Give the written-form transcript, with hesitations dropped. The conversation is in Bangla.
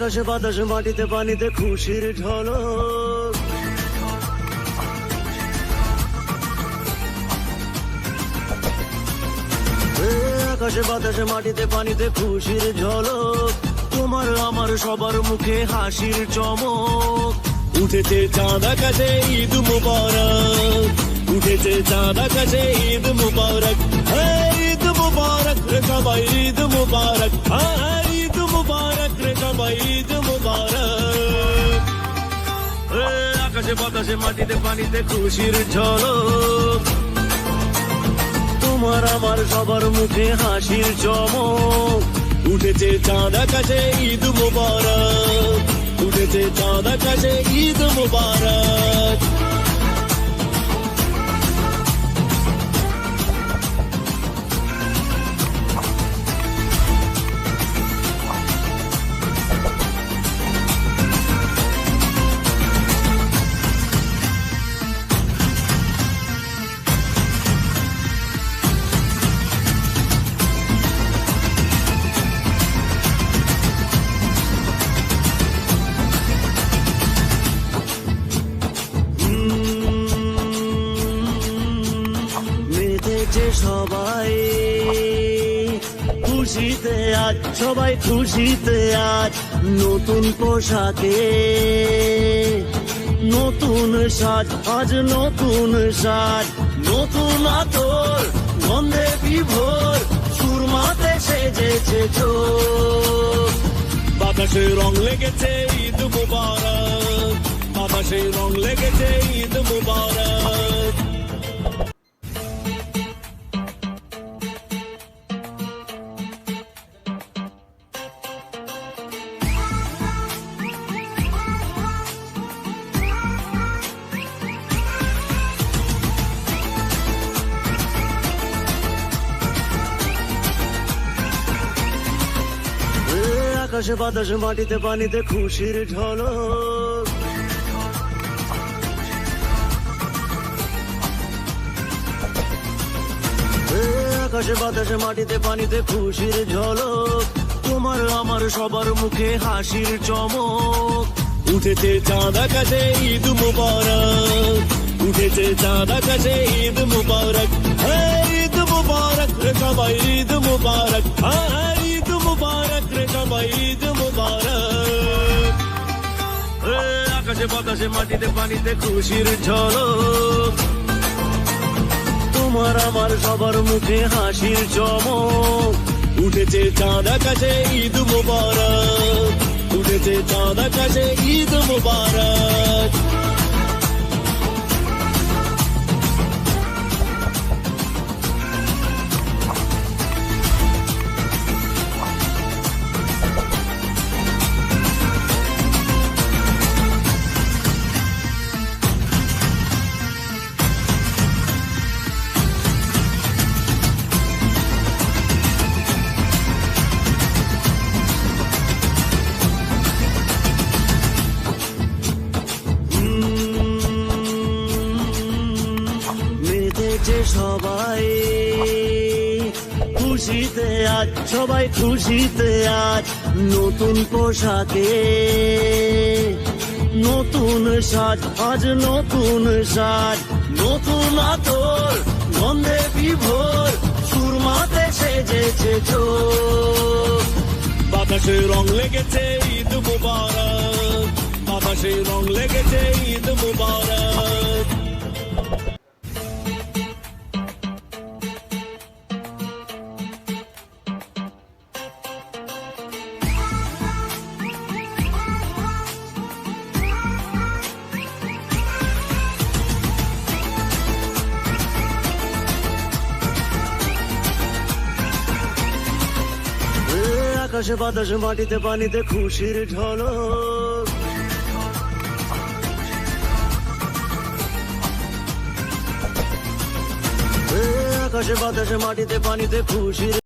আকাশে বাতাসে মাটিতে পানিতে খুশির ঝলক। আকাশে বাতাসে মাটিতে পানিতে খুশির ঝলক, তোমার আমার সবার মুখে হাসির চমক। উঠেছে চাঁদ আকাশে ঈদ মুবারক, উঠেছে চাঁদ আকাশে ঈদ মুবারক, ঈদ মুবারক রে সবাই ঈদ মুবারক, ঈদ মুবারক রে সবাই ঈদ মুবারক। আকাশে বাতাসে মাটিতে পানিতে খুশির ঝলক, তোমার আমার সবার মুখে হাসির চমক। উঠেছে চাঁদ আকাশে ঈদ মুবারক, উঠেছে চাঁদ আকাশে ঈদ মুবারক। সবাই খুশিতে আজ, সবাই খুশিতে আজ, নতুন পোশাকে নতুন সাজ, আজ নতুন সাজ, নতুন আতর গন্ধে বিভোর, সুরমাতে সেজেছে চোখ। বাতাসে রং লেগেছে ঈদ মুবারক, বাতাসে রং লেগেছে ঈদ মুবারক। আকাশে বাতাসে মাটিতে পানিতে খুশির ঝলক, আকাশে বাতাসে মাটিতে পানিতে খুশির ঝলক, তোমার আমার সবার মুখে হাসির চমক। উঠেছে চাঁদ আকাশে ঈদ মুবারক, উঠেছে চাঁদ আকাশে ঈদ মুবারক, ঈদ মুবারক রে সবাই ঈদ মুবারক, ঈদ মুবারক রে সবাই ঈদ মুবারক। আকাশে বাতাসে মাটিতে পানিতে খুশির ঝলক, তোমার আমার সবার মুখে হাসির চমক। উঠেছে চাঁদ আকাশে ঈদ মুবারক, উঠেছে চাঁদ আকাশে ঈদ মুবারক। সবাই খুশিতে আজ, সবাই খুশিতে আজ, নতুন পোশাকে নতুন সাজ, আজ নতুন সাজ, নতুন আতর গন্ধে বিভোর, সুরমাতে সেজেছে চোখ। বাতাসে রং লেগেছে ঈদ মুবারক, বাতাসে রং লেগেছে ঈদ মুবারক। আকাশে বাতাসে মাটিতে পানিতে খুশির ঝলক, আকাশে বাতাসে মাটিতে পানিতে খুশির